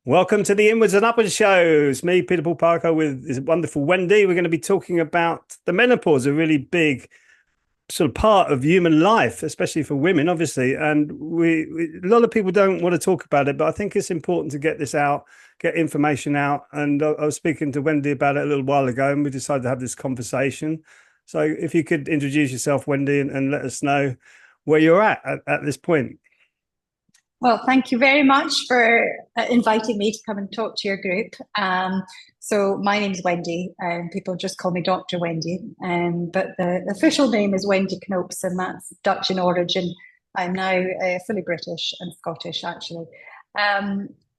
Welcome to the Inwards and Upwards show. It's me, Peter Paul Parker, with this wonderful Wendy. We're going to be talking about the menopause, a really big sort of part of human life, especially for women, obviously. And a lot of people don't want to talk about it, but I think it's important to get this out, get information out. And I was speaking to Wendy about it a little while ago, and we decided to have this conversation. So if you could introduce yourself, Wendy, and let us know where you're at this point. Well, thank you very much for inviting me to come and talk to your group. So my name's Wendy, and people just call me Dr. Wendy. But the official name is Wendy Knopes, and that's Dutch in origin. I'm now fully British and Scottish, actually.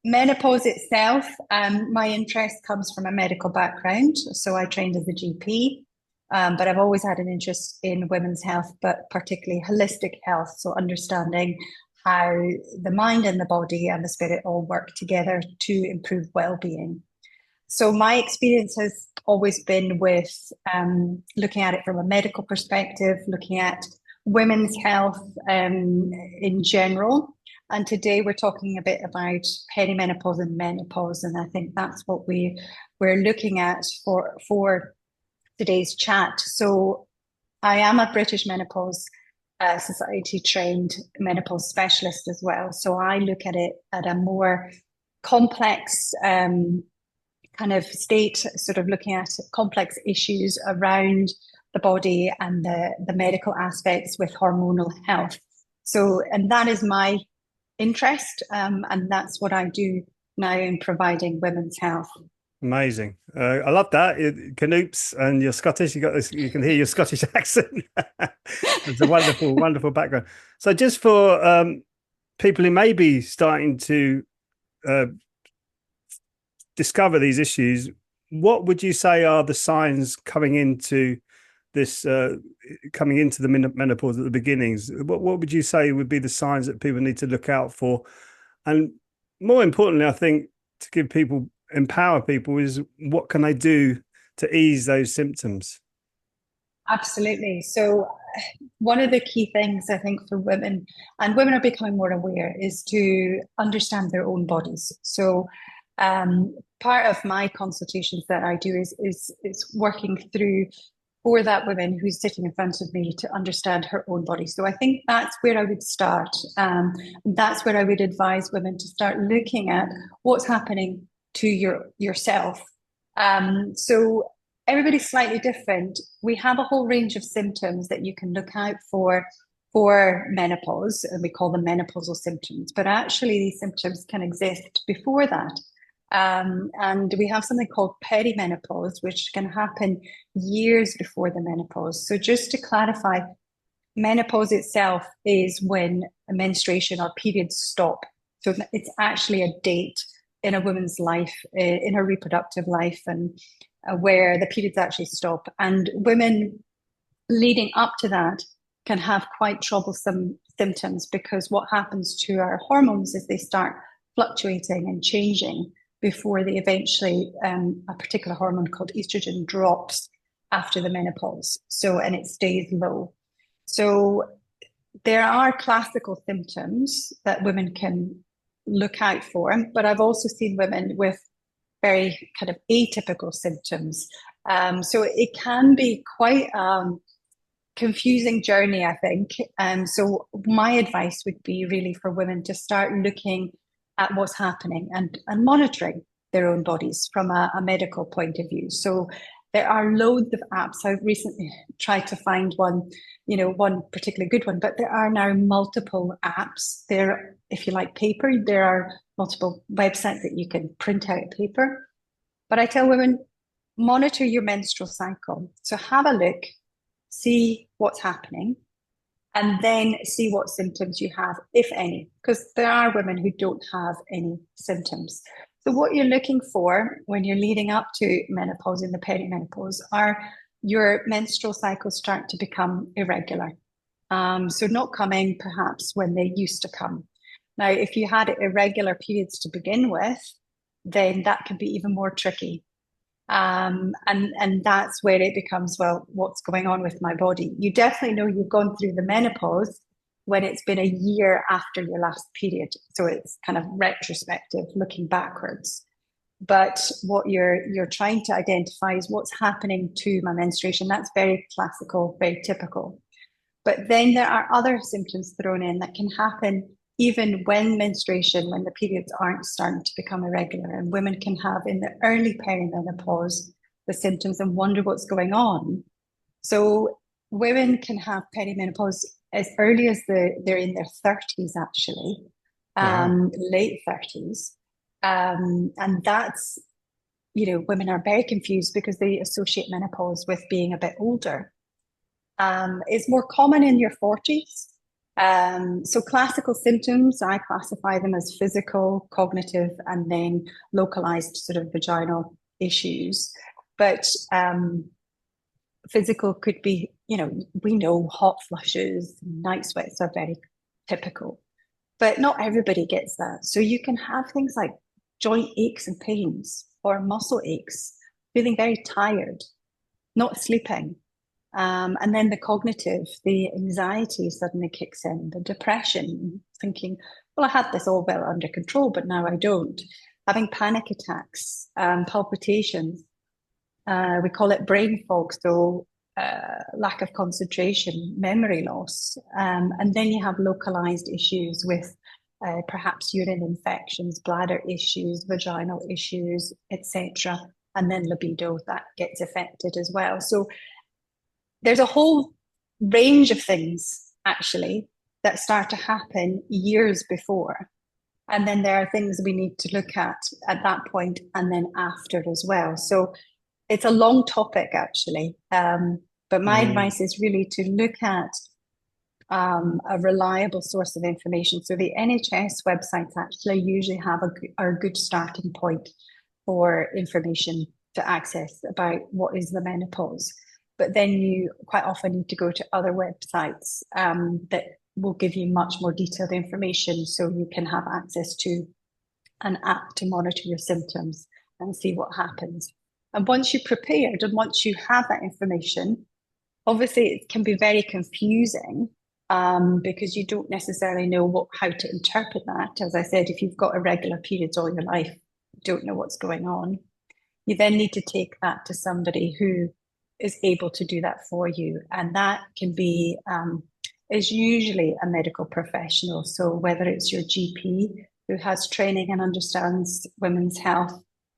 Menopause itself, my interest comes from a medical background. So I trained as a GP, but I've always had an interest in women's health, but particularly holistic health. So understanding how the mind and the body and the spirit all work together to improve well-being. So my experience has always been with looking at it from a medical perspective, looking at women's health in general. And today we're talking a bit about perimenopause and menopause, and I think that's what we're looking at for today's chat. So I am a British Menopause Society trained menopause specialist as well. So I look at it at a more complex kind of state, sort of looking at complex issues around the body and the medical aspects with hormonal health. So, and that is my interest, and that's what I do now in providing women's health. Amazing. I love that. Canoops, and you're Scottish. You got this, you can hear your Scottish accent. It's a wonderful, wonderful background. So just for people who may be starting to uh, discover these issues, what would you say are the signs coming into this, coming into the menopause at the beginnings? What would you say would be the signs that people need to look out for? And more importantly, I think to give people empower people is what can they do to ease those symptoms? Absolutely. So, one of the key things I think for women, and women are becoming more aware, is to understand their own bodies. So, part of my consultations that I do is working through for that woman who's sitting in front of me to understand her own body. So I think that's where I would start. That's where I would advise women to start looking at what's happening to yourself. So everybody's slightly different. We have a whole range of symptoms that you can look out for menopause, and we call them menopausal symptoms. But actually, these symptoms can exist before that. And we have something called perimenopause, which can happen years before the menopause. So just to clarify, menopause itself is when a menstruation or periods stop. So it's actually a date in a woman's life, in her reproductive life, and where the periods actually stop. And women leading up to that can have quite troublesome symptoms, because what happens to our hormones is they start fluctuating and changing before they eventually, a particular hormone called estrogen drops after the menopause. So, and it stays low. So there are classical symptoms that women can look out for, but I've also seen women with very kind of atypical symptoms. So it can be quite confusing journey, I think. So my advice would be really for women to start looking at what's happening and monitoring their own bodies from a medical point of view. So there are loads of apps. I've recently tried to find one, one particularly good one, but there are now multiple apps. There, if you like paper, there are multiple websites that you can print out paper. But I tell women, monitor your menstrual cycle. So have a look, see what's happening, and then see what symptoms you have, if any, because there are women who don't have any symptoms. So what you're looking for when you're leading up to menopause and the perimenopause are your menstrual cycles start to become irregular. So not coming perhaps when they used to come. Now, if you had irregular periods to begin with, then that can be even more tricky. And that's where it becomes, well, what's going on with my body? You definitely know you've gone through the menopause when it's been a year after your last period. So it's kind of retrospective, looking backwards. But what you're trying to identify is what's happening to my menstruation. That's very classical, very typical. But then there are other symptoms thrown in that can happen even when menstruation, when the periods aren't starting to become irregular. And women can have in the early perimenopause the symptoms and wonder what's going on. So women can have perimenopause as early as they're in their 30s, actually, Wow. late 30s. And that's, women are very confused because they associate menopause with being a bit older. It's more common in your 40s. So classical symptoms, I classify them as physical, cognitive, and then localized sort of vaginal issues. But physical could be, we know hot flushes, night sweats are very typical, but not everybody gets that. So you can have things like joint aches and pains or muscle aches, feeling very tired, not sleeping. And then the cognitive, the anxiety suddenly kicks in, the depression, thinking, well, I had this all well under control, but now I don't. Having panic attacks, palpitations, we call it brain fog, so lack of concentration, memory loss. And then you have localized issues with perhaps urine infections, bladder issues, vaginal issues, etc. And then libido, that gets affected as well. So there's a whole range of things, actually, that start to happen years before. And then there are things we need to look at that point and then after as well. So it's a long topic, actually. But my advice is really to look at a reliable source of information. So the NHS websites actually usually have are a good starting point for information to access about what is the menopause. But then you quite often need to go to other websites that will give you much more detailed information, so you can have access to an app to monitor your symptoms and see what happens. And once you're prepared and once you have that information, obviously it can be very confusing because you don't necessarily know how to interpret that. As I said, if you've got irregular periods all your life, you don't know what's going on. You then need to take that to somebody who is able to do that for you. And that can be, is usually a medical professional. So whether it's your GP who has training and understands women's health,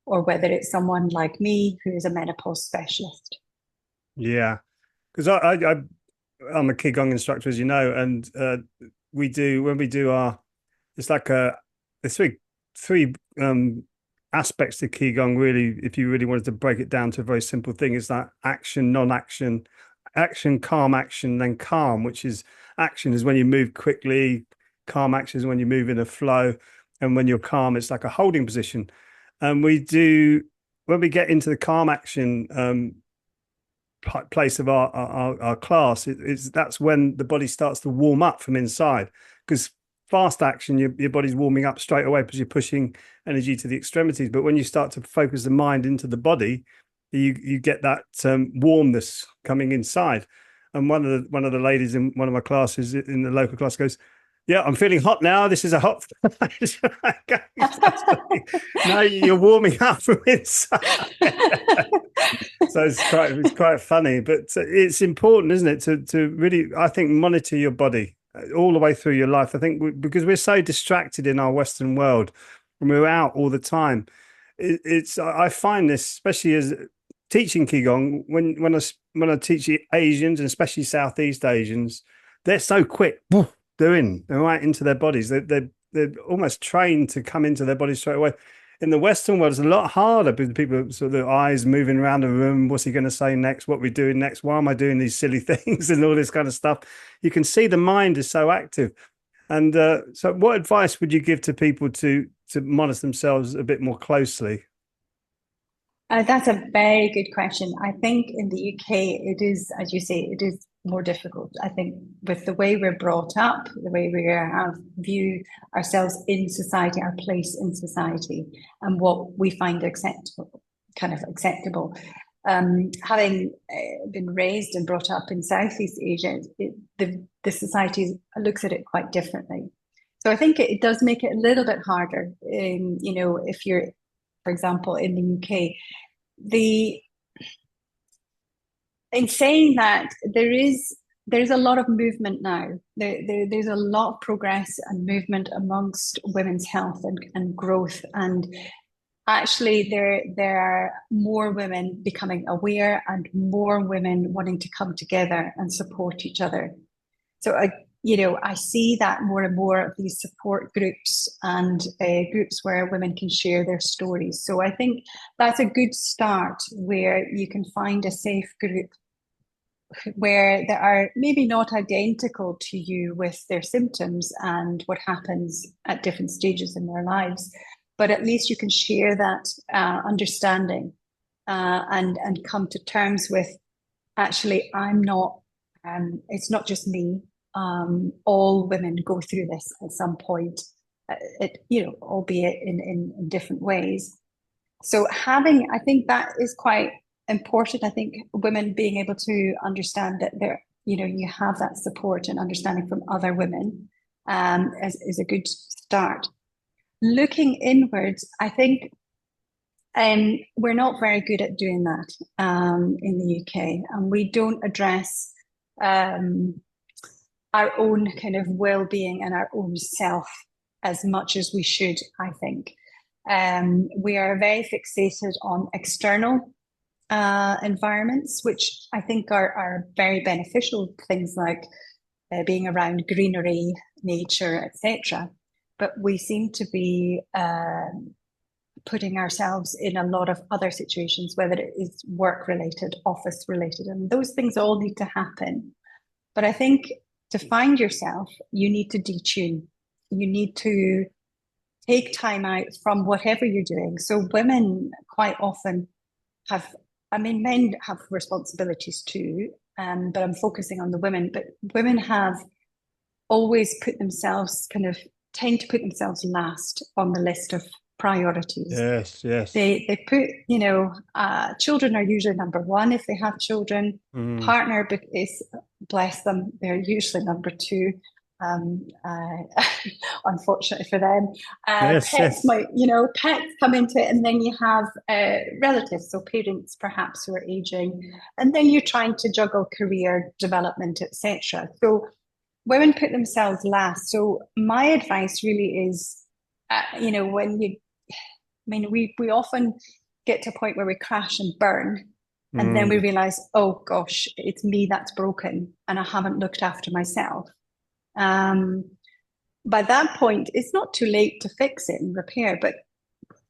or whether it's someone like me who is a menopause specialist. Yeah, because I'm a Qi Gong instructor, as you know, and we do when we do it's like there's three aspects to Qi Gong. Really, if you really wanted to break it down to a very simple thing, is that action, non-action, action, calm action, then calm. Which is action is when you move quickly, calm action is when you move in a flow, and when you're calm, it's like a holding position. And we do when we get into the calm action place of our class, that's when the body starts to warm up from inside, because fast action, your body's warming up straight away because you're pushing energy to the extremities. But when you start to focus the mind into the body, you get that warmness coming inside. And one of the ladies in one of my classes in the local class goes, yeah, I'm feeling hot now. This is a hot. No, you're warming up from inside. So it's quite funny, but it's important, isn't it, to really, I think, monitor your body all the way through your life. I think because we're so distracted in our Western world and we're out all the time. I find this, especially as teaching Qigong, when I teach Asians and especially Southeast Asians, they're so quick they're right into their bodies. They're almost trained to come into their bodies straight away. In the Western world, it's a lot harder because people sort of their eyes moving around the room. What's he going to say next? What are we doing next? Why am I doing these silly things and all this kind of stuff? You can see the mind is so active. And so what advice would you give to people to monitor themselves a bit more closely? That's a very good question. I think in the UK, it is, as you say, it is more difficult. I think with the way we're brought up, the way we view ourselves in society, our place in society, and what we find acceptable. Having been raised and brought up in Southeast Asia, the the society looks at it quite differently. So I think it does make it a little bit harder. If you're, for example, in the UK, in saying that, there's a lot of movement now. There's a lot of progress and movement amongst women's health and growth. And actually, there are more women becoming aware and more women wanting to come together and support each other. So I see that more and more of these support groups and groups where women can share their stories. So I think that's a good start, where you can find a safe group where they are maybe not identical to you with their symptoms and what happens at different stages in their lives, but at least you can share that understanding and come to terms with, actually, I'm not, it's not just me. All women go through this at some point, albeit in different ways. So I think that is quite important. I think women being able to understand that you have that support and understanding from other women is a good start. Looking inwards, I think we're not very good at doing that in the UK, and we don't address our own kind of well-being and our own self as much as we should, I think. We are very fixated on external environments, which I think are very beneficial, things like being around greenery, nature, etc. But we seem to be putting ourselves in a lot of other situations, whether it is work-related, office-related, and those things all need to happen. But I think to find yourself, you need to detune. You need to take time out from whatever you're doing. So women quite often men have responsibilities too, but I'm focusing on the women. But women have always tend to put themselves last on the list of priorities. Yes. They put, children are usually number one if they have children. Partner is, bless them, they're usually number two. Unfortunately for them, pets come into it, and then you have relatives, so parents perhaps who are aging, and then you're trying to juggle career development, etc. So women put themselves last. So my advice really is, we often get to a point where we crash and burn, and then we realize, oh gosh, it's me that's broken, and I haven't looked after myself. By that point, it's not too late to fix it and repair, but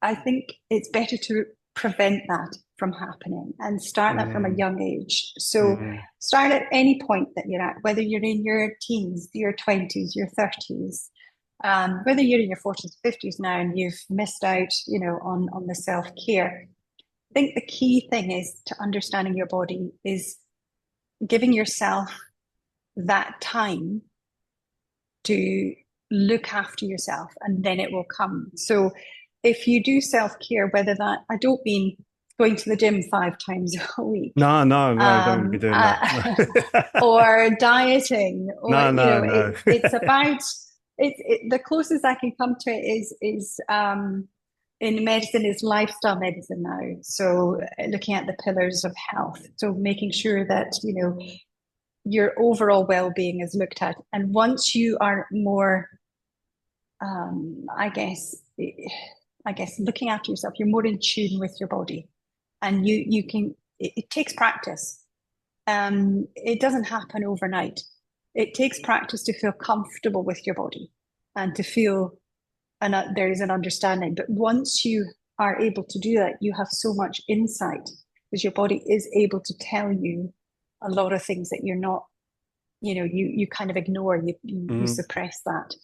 I think it's better to prevent that from happening and start that from a young age. So start at any point that you're at, whether you're in your teens, your 20s, your 30s, whether you're in your 40s, 50s now and you've missed out, on the self-care. I think the key thing is to understanding your body is giving yourself that time to look after yourself, and then it will come. So if you do self-care, whether that, I don't mean going to the gym 5 times a week. No, don't be doing that. Or dieting, or no. It's about the closest I can come to it is in medicine is lifestyle medicine now. So looking at the pillars of health, so making sure that your overall well-being is looked at. And once you are more, I guess looking after yourself, you're more in tune with your body, and you can. It takes practice. It doesn't happen overnight. It takes practice to feel comfortable with your body and to feel, and there is an understanding. But once you are able to do that, you have so much insight, because your body is able to tell you a lot of things that you're not, you kind of ignore, you suppress that.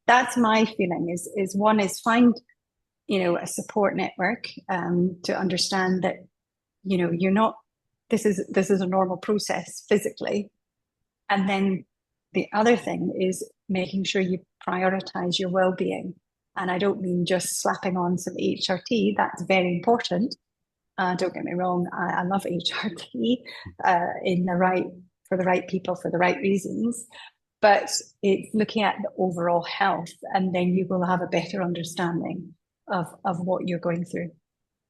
That's my feeling is one is find, a support network to understand that, you're not, this is a normal process physically. And then the other thing is making sure you prioritize your well-being. And I don't mean just slapping on some HRT. That's very important. Don't get me wrong. I love HRT for the right people, for the right reasons. but it's looking at the overall health, and then you will have a better understanding of what you're going through.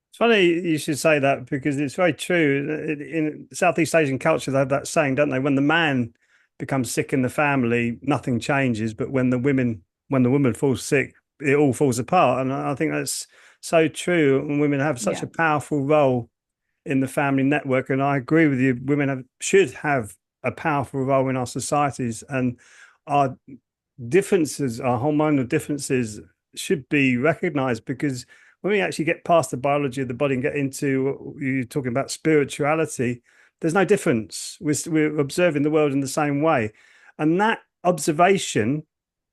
It's funny you should say that because it's very true. In Southeast Asian culture, they have that saying, don't they? When the man becomes sick in the family, nothing changes. But when the woman falls sick, it all falls apart. And I think that's so true. And women have such Yeah. a powerful role in the family network. And I agree with you. Should have a powerful role in our societies, and our differences, our hormonal differences, should be recognized, because when we actually get past the biology of the body and get into, you're talking about spirituality, there's no difference. We're observing the world in the same way. And that observation,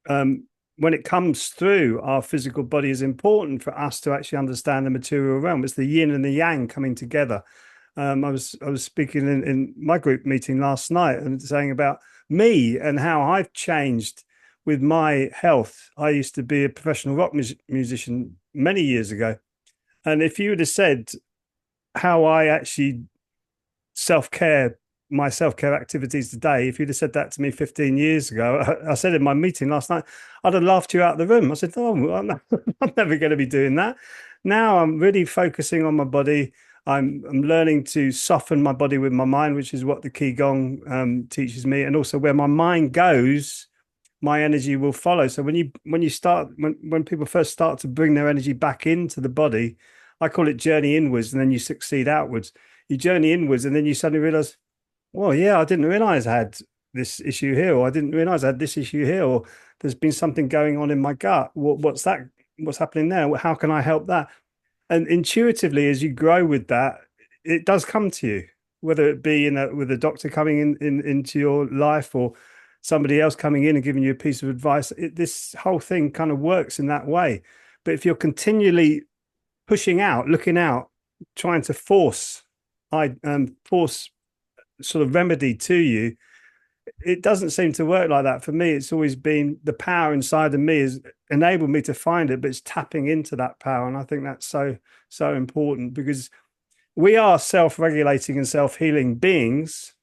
when it comes through our physical body, is important for us to actually understand the material realm. It's the yin and the yang coming together. I was speaking in my group meeting last night and saying about me and how I've changed with my health. I used to be a professional rock musician many years ago. And if you would have said how I actually self-care, my self-care activities today, if you'd have said that to me 15 years ago, I said in my meeting last night, I'd have laughed you out of the room. I said, oh, I'm never going to be doing that. Now I'm really focusing on my body. I'm learning to soften my body with my mind, which is what the Qi Gong teaches me. And also, where my mind goes, my energy will follow. So when people first start to bring their energy back into the body, I call it journey inwards, and then you succeed outwards. You journey inwards, and then you suddenly realize, well, yeah, I didn't realize I had this issue here, or I didn't realize I had this issue here, or there's been something going on in my gut. What's that? What's happening there? How can I help that? And intuitively, as you grow with that, it does come to you, whether it be with a doctor coming into your life, or somebody else coming in and giving you a piece of advice. This whole thing kind of works in that way. But if you're continually pushing out, looking out, trying to force sort of remedy to you, it doesn't seem to work like that. For me, it's always been the power inside of me has enabled me to find it, but it's tapping into that power. And I think that's so important, because we are self-regulating and self-healing beings.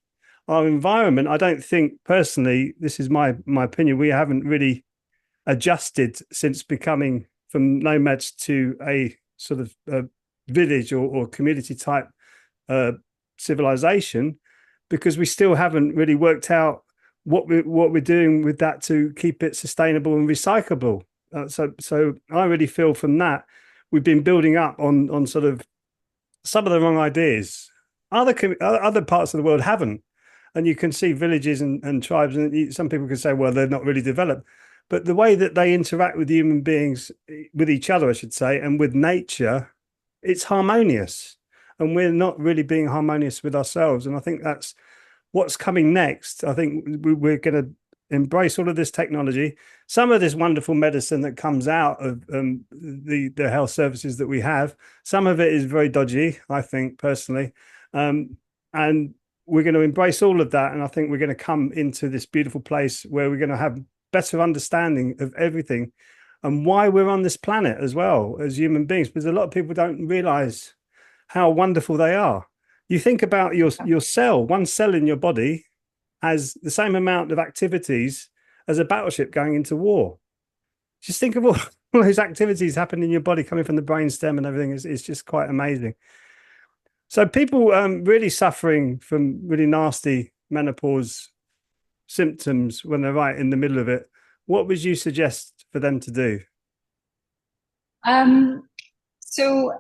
Our environment, I don't think personally, this is my opinion, we haven't really adjusted since becoming from nomads to a sort of village or community type civilization, because we still haven't really worked out what we're doing with that to keep it sustainable and recyclable. So I really feel from that we've been building up on sort of some of the wrong ideas. Other parts of the world haven't. And you can see villages and tribes, and some people can say, well, they're not really developed. But the way that they interact with human beings, with each other, I should say, and with nature, it's harmonious. And we're not really being harmonious with ourselves. And I think that's what's coming next. I think we're going to embrace all of this technology, some of this wonderful medicine that comes out of the health services that we have. Some of it is very dodgy, I think, personally. And we're going to embrace all of that. And I think we're going to come into this beautiful place where we're going to have better understanding of everything and why we're on this planet as well as human beings, because a lot of people don't realize how wonderful they are. You think about your cell, one cell in your body has the same amount of activities as a battleship going into war. Just think of all those activities happening in your body coming from the brainstem and everything. It's just quite amazing. So people really suffering from really nasty menopause symptoms when they're right in the middle of it, what would you suggest for them to do? So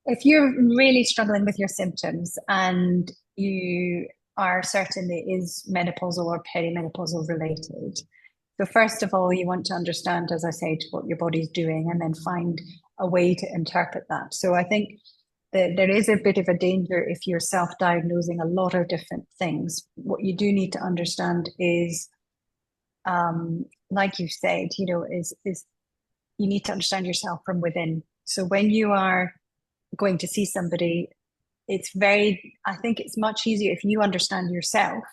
if you're really struggling with your symptoms and you are certain it is menopausal or perimenopausal related, so first of all, you want to understand, as I said, what your body's doing, and then find a way to interpret that. So I think there is a bit of a danger if you're self-diagnosing a lot of different things. What you do need to understand is, like you said, is you need to understand yourself from within. So when you are going to see somebody, I think it's much easier if you understand yourself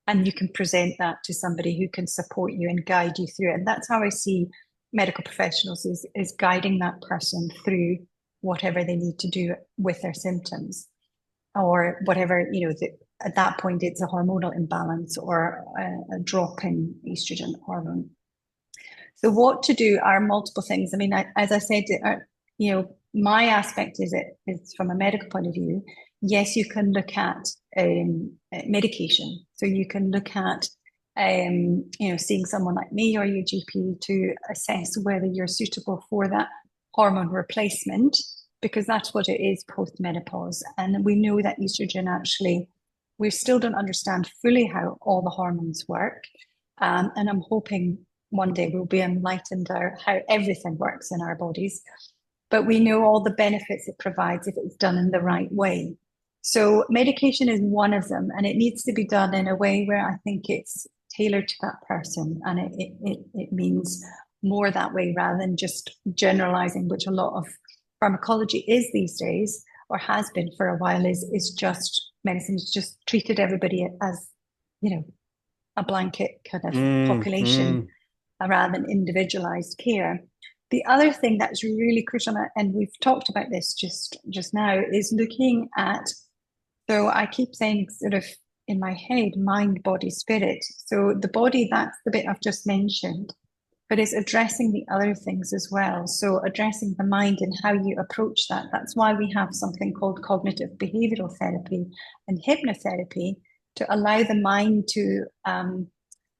and you can present that to somebody who can support you and guide you through it. And that's how I see medical professionals is guiding that person through whatever they need to do with their symptoms, or whatever, at that point, it's a hormonal imbalance or a drop in estrogen hormone. So what to do are multiple things. I mean, as I said, my aspect is from a medical point of view. Yes, you can look at medication. So you can look at seeing someone like me or your GP to assess whether you're suitable for that hormone replacement, because that's what it is post-menopause. And we know that estrogen actually, we still don't understand fully how all the hormones work. And I'm hoping one day we'll be enlightened how everything works in our bodies. But we know all the benefits it provides if it's done in the right way. So medication is one of them, and it needs to be done in a way where I think it's tailored to that person, and it means more that way rather than just generalizing, which a lot of pharmacology is these days, or has been for a while, is just medicine. It's just treated everybody as, a blanket kind of population rather than individualized care. The other thing that's really crucial, and we've talked about this just now, is looking at, so I keep saying sort of in my head, mind, body, spirit. So the body, that's the bit I've just mentioned, but it's addressing the other things as well. So addressing the mind and how you approach that. That's why we have something called cognitive behavioral therapy and hypnotherapy, to allow the mind to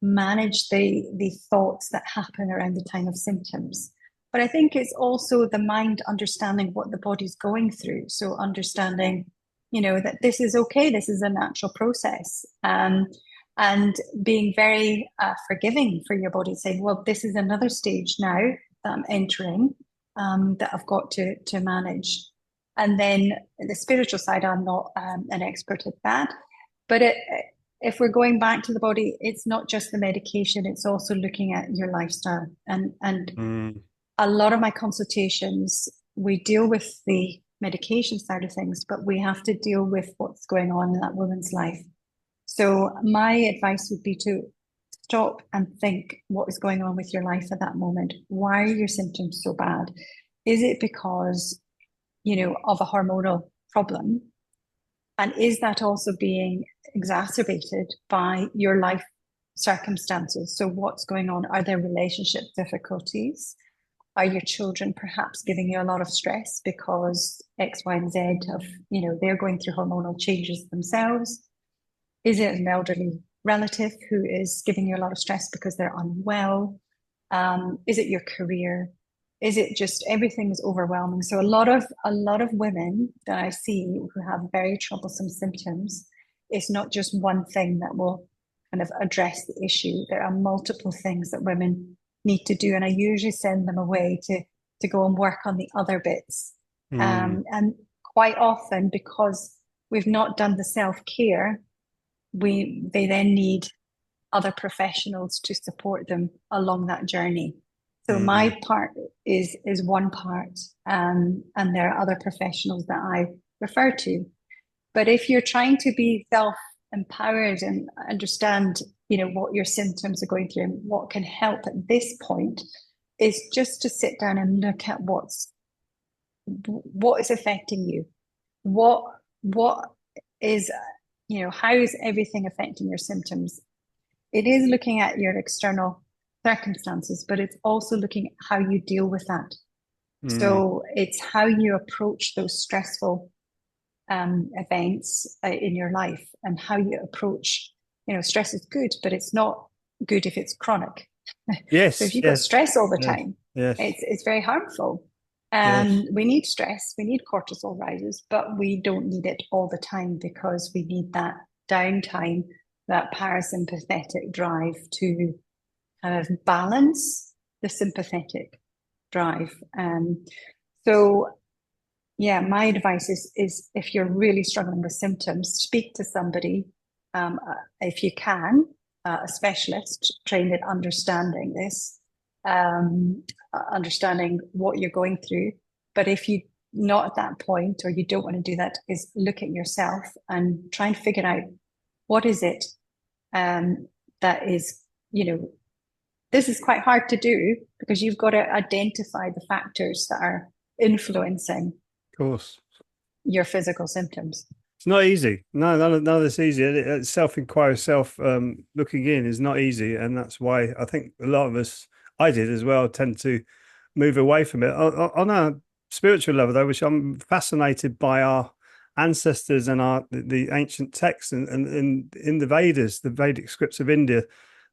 manage the thoughts that happen around the time of symptoms. But I think it's also the mind understanding what the body's going through. So understanding, that this is okay, this is a natural process. And being very forgiving for your body, saying, well, this is another stage now that I'm entering, that I've got to manage. And then the spiritual side, I'm not an expert at that. But if we're going back to the body, it's not just the medication, it's also looking at your lifestyle. And a lot of my consultations, we deal with the medication side of things, but we have to deal with what's going on in that woman's life. So my advice would be to stop and think what is going on with your life at that moment. Why are your symptoms so bad? Is it because, of a hormonal problem? And is that also being exacerbated by your life circumstances? So what's going on? Are there relationship difficulties? Are your children perhaps giving you a lot of stress because X, Y, and Z of, they're going through hormonal changes themselves? Is it an elderly relative who is giving you a lot of stress because they're unwell? Is it your career? Is it just everything is overwhelming? So a lot of women that I see who have very troublesome symptoms, it's not just one thing that will kind of address the issue. There are multiple things that women need to do, and I usually send them away to go and work on the other bits. And quite often, because we've not done the self-care, they then need other professionals to support them along that journey. So my part is one part, and there are other professionals that I refer to. But if you're trying to be self-empowered and understand, what your symptoms are going through and what can help at this point, is just to sit down and look at what is affecting you. What is, how is everything affecting your symptoms? It is looking at your external circumstances, but it's also looking at how you deal with that. So it's how you approach those stressful events in your life, and how you approach, stress is good, but it's not good if it's chronic. Yes. So if you've got stress all the time, yes, it's very harmful. We need stress, we need cortisol rises, but we don't need it all the time, because we need that downtime, that parasympathetic drive to kind of balance the sympathetic drive. So yeah, my advice is if you're really struggling with symptoms, speak to somebody, if you can, a specialist trained in understanding this, understanding what you're going through. But if you're not at that point, or you don't want to do that, is look at yourself and try and figure out what is it that is, this is quite hard to do, because you've got to identify the factors that are influencing of course, your physical symptoms. It's not easy. No, none of this easy. Self-inquiry, looking in is not easy. And that's why I think a lot of us, I did as well, tend to move away from it. On a spiritual level, though, which I'm fascinated by our ancestors and the ancient texts and in the Vedas, the Vedic scripts of India,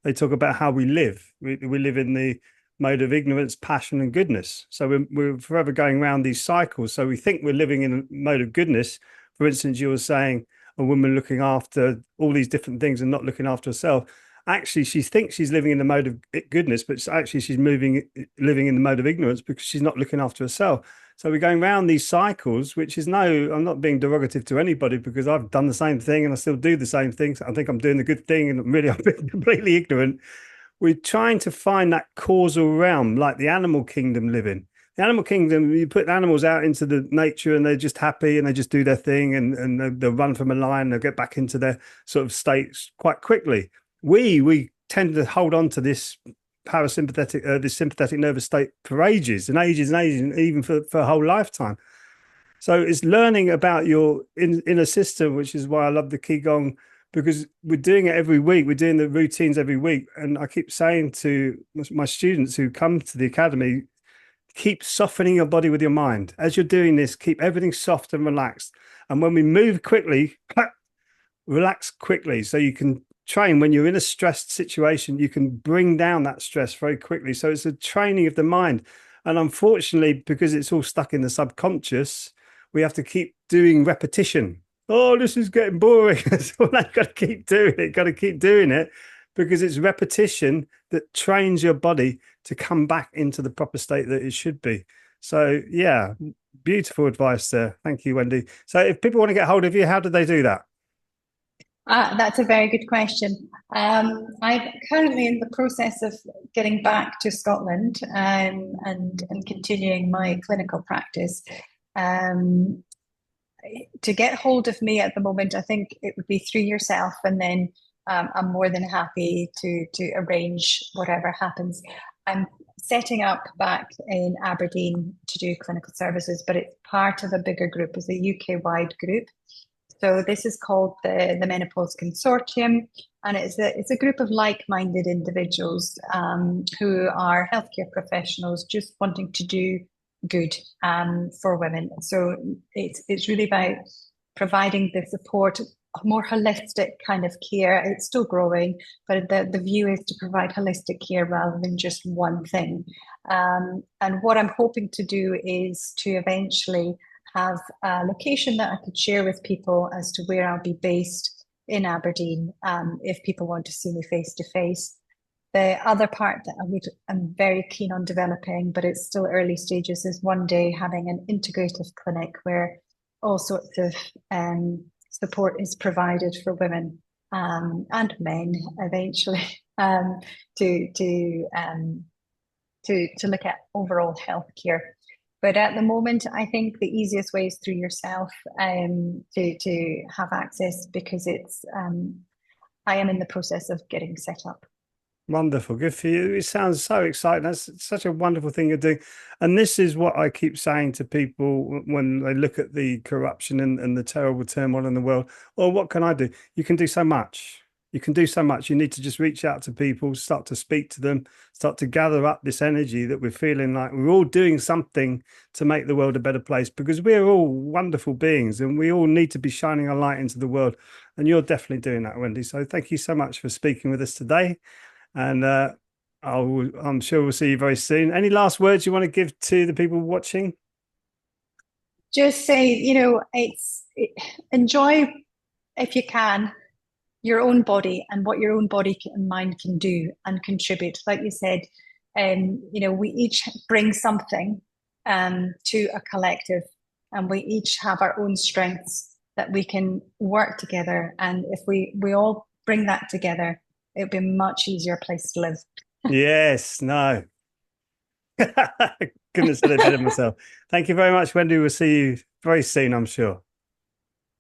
they talk about how we live. We live in the mode of ignorance, passion, and goodness. So we're forever going around these cycles. So we think we're living in a mode of goodness. For instance, you were saying a woman looking after all these different things and not looking after herself. Actually, she thinks she's living in the mode of goodness, but actually she's living in the mode of ignorance because she's not looking after herself. So we're going around these cycles, which is no, I'm not being derogative to anybody because I've done the same thing and I still do the same things. I think I'm doing the good thing and really I'm being completely ignorant. We're trying to find that causal realm like the animal kingdom live in. The animal kingdom, you put animals out into the nature and they're just happy and they just do their thing and they'll run from a lion, they'll get back into their sort of states quite quickly. We tend to hold on to this parasympathetic, this sympathetic nervous state for ages and ages and ages, and even for a whole lifetime. So it's learning about your inner system, which is why I love the Qi Gong, because we're doing it every week. We're doing the routines every week. And I keep saying to my students who come to the academy, keep softening your body with your mind. As you're doing this, keep everything soft and relaxed. And when we move quickly, relax quickly so you can train when you're in a stressed situation, you can bring down that stress very quickly. So it's a training of the mind. And unfortunately, because it's all stuck in the subconscious, we have to keep doing repetition. Oh, this is getting boring. So I've got to keep doing it, got to keep doing it because it's repetition that trains your body to come back into the proper state that it should be. So, yeah, beautiful advice there. Thank you, Wendy. So, if people want to get hold of you, how do they do that? That's a very good question. I'm currently in the process of getting back to Scotland and continuing my clinical practice. Um, to get hold of me at the moment, I think it would be through yourself, and then I'm more than happy to arrange whatever happens. I'm setting up back in Aberdeen to do clinical services, but it's part of a bigger group, it's a UK-wide group. So this is called the Menopause Consortium, and it's a group of like-minded individuals who are healthcare professionals just wanting to do good for women. So it's really about providing the support, more holistic kind of care. It's still growing, but the view is to provide holistic care rather than just one thing. And what I'm hoping to do is to eventually have a location that I could share with people as to where I'll be based in Aberdeen, if people want to see me face to face. The other part that I'm very keen on developing, but it's still early stages, is one day having an integrative clinic where all sorts of support is provided for women and men eventually to look at overall healthcare. But at the moment, I think the easiest way is through yourself to have access, because I am in the process of getting set up. Wonderful. Good for you. It sounds so exciting. That's such a wonderful thing you're doing. And this is what I keep saying to people when they look at the corruption and the terrible turmoil in the world. Well, what can I do? You can do so much. You can do so much. You need to just reach out to people, start to speak to them, start to gather up this energy that we're feeling like we're all doing something to make the world a better place, because we're all wonderful beings and we all need to be shining a light into the world. And you're definitely doing that, Wendy. So thank you so much for speaking with us today. And I'm sure we'll see you very soon. Any last words you want to give to the people watching? Just say, enjoy, if you can, your own body and what your own body and mind can do and contribute. Like you said, we each bring something to a collective, and we each have our own strengths that we can work together. And if we all bring that together, it'd be a much easier place to live. Yes, no. Couldn't have said it better myself. Thank you very much, Wendy. We'll see you very soon, I'm sure.